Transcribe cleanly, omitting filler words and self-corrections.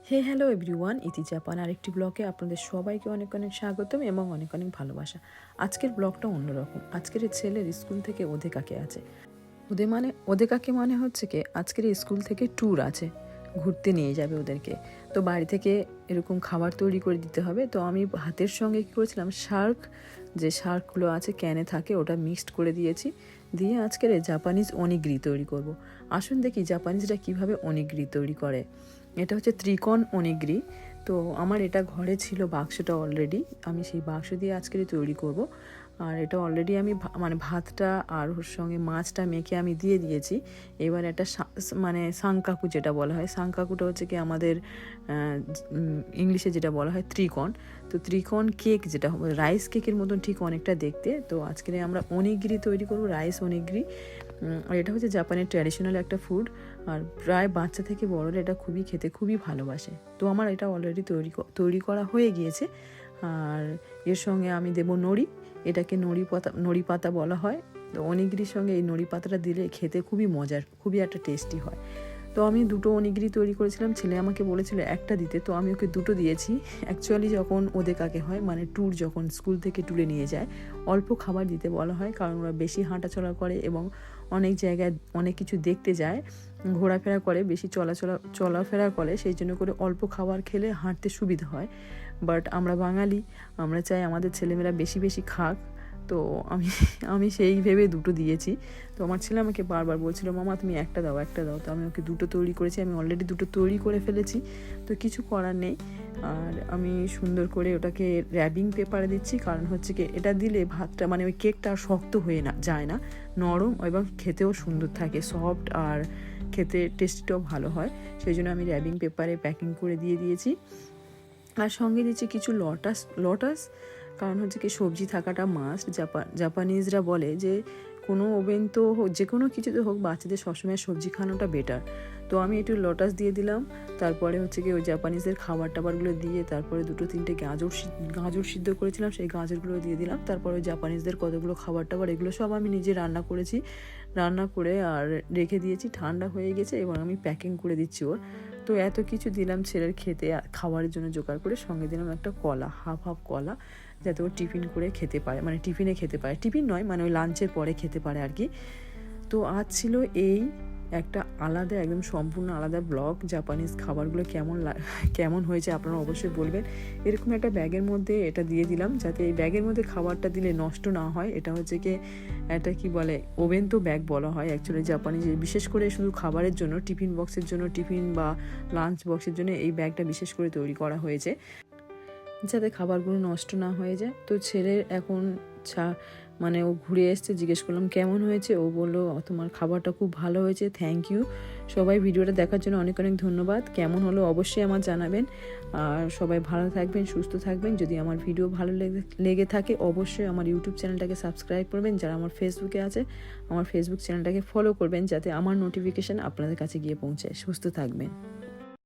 Hello everyone, ইতি Japan আরেকটি ব্লগে আপনাদের সবাইকে অনেক অনেক স্বাগতম এবং অনেক অনেক ভালোবাসা। আজকের ব্লগটা অন্যরকম। আজকের ছেলের স্কুল থেকে ওদেকাকে আছে। ওদেকাকে মানে হচ্ছে কি আজকের স্কুল থেকে ট্যুর আছে, ঘুরতে নিয়ে যাবে ওদেরকে। তো বাড়ি থেকে এরকম খাবার তৈরি করে দিতে হবে। তো আমি হাতের সঙ্গে কী করেছিলাম, যে শার্কগুলো আছে ক্যানে থাকে ওটা মিক্সড করে দিয়েছি, দিয়ে আজকের জাপানিজ অনিগিরি তৈরি করব। আসুন দেখি জাপানিজরা কিভাবে অনিগিরি তৈরি করে। এটা হচ্ছে ত্রিকোণ অনিগিরি। তো আমার এটা ঘরে ছিল বাক্সটা অলরেডি, আমি সেই বাক্স দিয়ে আজকের তৈরি করব। আর এটা অলরেডি আমি মানে ভাতটা আর ওর সঙ্গে মাছটা মেখে আমি দিয়ে দিয়েছি। এবার একটা মানে সাংকাকু যেটা বলা হয়, সাংকাকুটা হচ্ছে কি আমাদের ইংলিশে যেটা বলা হয় ত্রিকোণ। তো ত্রিকোণ কেক যেটা রাইস কেকের মতন ঠিক অনেকটা দেখতে। তো আজকে আমরা অনিগিরি তৈরি করব, রাইস অনিগিরি। আর এটা হচ্ছে জাপানের ট্র্যাডিশনাল একটা ফুড, আর প্রায় বাচ্চা থেকে বড়রা এটা খেতে খুবই ভালোবাসে। তো আমার এটা অলরেডি তৈরি করা হয়ে গিয়েছে। আর এর সঙ্গে আমি দেব নড়ি, এটাকে নড়ি পাতা বলা হয়। তো অনিগিরির সঙ্গে এই নড়ি পাতাটা দিলে খেতে খুবই মজার, খুবই একটা টেস্টি হয়। তো আমি দুটো অনিগিরি তৈরি করেছিলাম, ছেলে আমাকে বলেছিল একটা দিতে, তো আমি ওকে দুটো দিয়েছি। অ্যাকচুয়ালি যখন ওদেরকে হয় মানে ট্যুর, যখন স্কুল থেকে ট্যুরে নিয়ে যায় অল্প খাবার দিতে বলা হয়, কারণ ওরা বেশি হাঁটাচলা করে এবং অনেক জায়গায় অনেক কিছু দেখতে যায়, ঘোরাফেরা করে, বেশি চলাফেরা করে, সেই জন্য করে অল্প খাবার খেলে হাঁটতে সুবিধা হয়। বাট আমরা বাঙালি, আমরা চাই আমাদের ছেলেমেয়েরা বেশি বেশি খাক। তো আমি সেই ভেবে দুটো দিয়েছি। তো আমার ছেলে আমাকে বারবার বলছিল, মামা তুমি একটা দাও। তো আমি ওকে দুটো তৈরি করেছি, আমি অলরেডি দুটো তৈরি করে ফেলেছি। তো কিছু করার নেই। আর আমি সুন্দর করে ওটাকে র্যাপিং পেপারে দিচ্ছি, কারণ হচ্ছে কি এটা দিলে ভাতটা মানে ওই কেকটা শক্ত হয়ে যায় না, নরম এবং খেতেও সুন্দর থাকে, সফট, আর খেতে টেস্টটাও ভালো হয়। সেই জন্য আমি র্যাপিং পেপারে প্যাকিং করে দিয়ে দিয়েছি। আর সঙ্গে দিচ্ছি কিছু লটাস, কারণ হচ্ছে কি সবজি থাকাটা মাস্ট। জাপানিজরা বলে যে কোনো ওভেন তো হোক, যে কোনো কিছুতে হোক, বাচ্চাদের সবসময় সবজি খাওয়ানোটা বেটার। তো আমি একটু লটাস দিয়ে দিলাম। তারপরে হচ্ছে কি ওই জাপানিজদের খাবারগুলো দিয়ে, তারপরে দুটো তিনটে গাজর সিদ্ধ করেছিলাম, সেই গাজরগুলো দিয়ে দিলাম। তারপরে জাপানিজদের কতগুলো খাবার এগুলো সব আমি নিজে রান্না করে আর রেখে দিয়েছি, ঠান্ডা হয়ে গেছে। এবং আমি প্যাকিং করে দিচ্ছি ওর। তো এত কিছু দিলাম ছেলের খেতে, খাবারের জন্য জোগাড় করে। সঙ্গে দিলাম একটা কলা, হাফ কলা, যাতে ও টিফিন করে খেতে পারে, মানে টিফিনে খেতে পারে, টিফিন নয় মানে ওই লাঞ্চের পরে খেতে পারে আর কি। তো আজ ছিল এই একটা আলাদা, একদম সম্পূর্ণ আলাদা ব্লগ। জাপানিজ খাবারগুলো কেমন হয়েছে আপনারা অবশ্যই বলবেন। এরকম একটা ব্যাগের মধ্যে এটা দিয়ে দিলাম, যাতে এই ব্যাগের মধ্যে খাবারটা দিলে নষ্ট না হয়। এটা হচ্ছে কি এটা কি বলে, ওভেন তো ব্যাগ বলা হয় অ্যাকচুয়ালি জাপানিজ, বিশেষ করে শুধু খাবারের জন্য, টিফিন বক্সের জন্য, টিফিন বা লাঞ্চ বক্সের জন্য এই ব্যাগটা বিশেষ করে তৈরি করা হয়েছে, যাতে খাবারগুলো নষ্ট না হয়ে যায়। তো ছেলের এখন মানে ও ঘুরে এসছে, জিজ্ঞেস করলাম কেমন হয়েছে, ও বললো তোমার খাবারটা খুব ভালো হয়েছে, থ্যাংক ইউ। সবাই ভিডিওটা দেখার জন্য অনেক অনেক ধন্যবাদ। কেমন হলো অবশ্যই আমার জানাবেন। আর সবাই ভালো থাকবেন, সুস্থ থাকবেন। যদি আমার ভিডিও ভালো লেগে থাকে অবশ্যই আমার ইউটিউব চ্যানেলটাকে সাবস্ক্রাইব করবেন। যারা আমার ফেসবুকে আছে আমার ফেসবুক চ্যানেলটাকে ফলো করবেন, যাতে আমার নোটিফিকেশান আপনাদের কাছে গিয়ে পৌঁছায়। সুস্থ থাকবেন।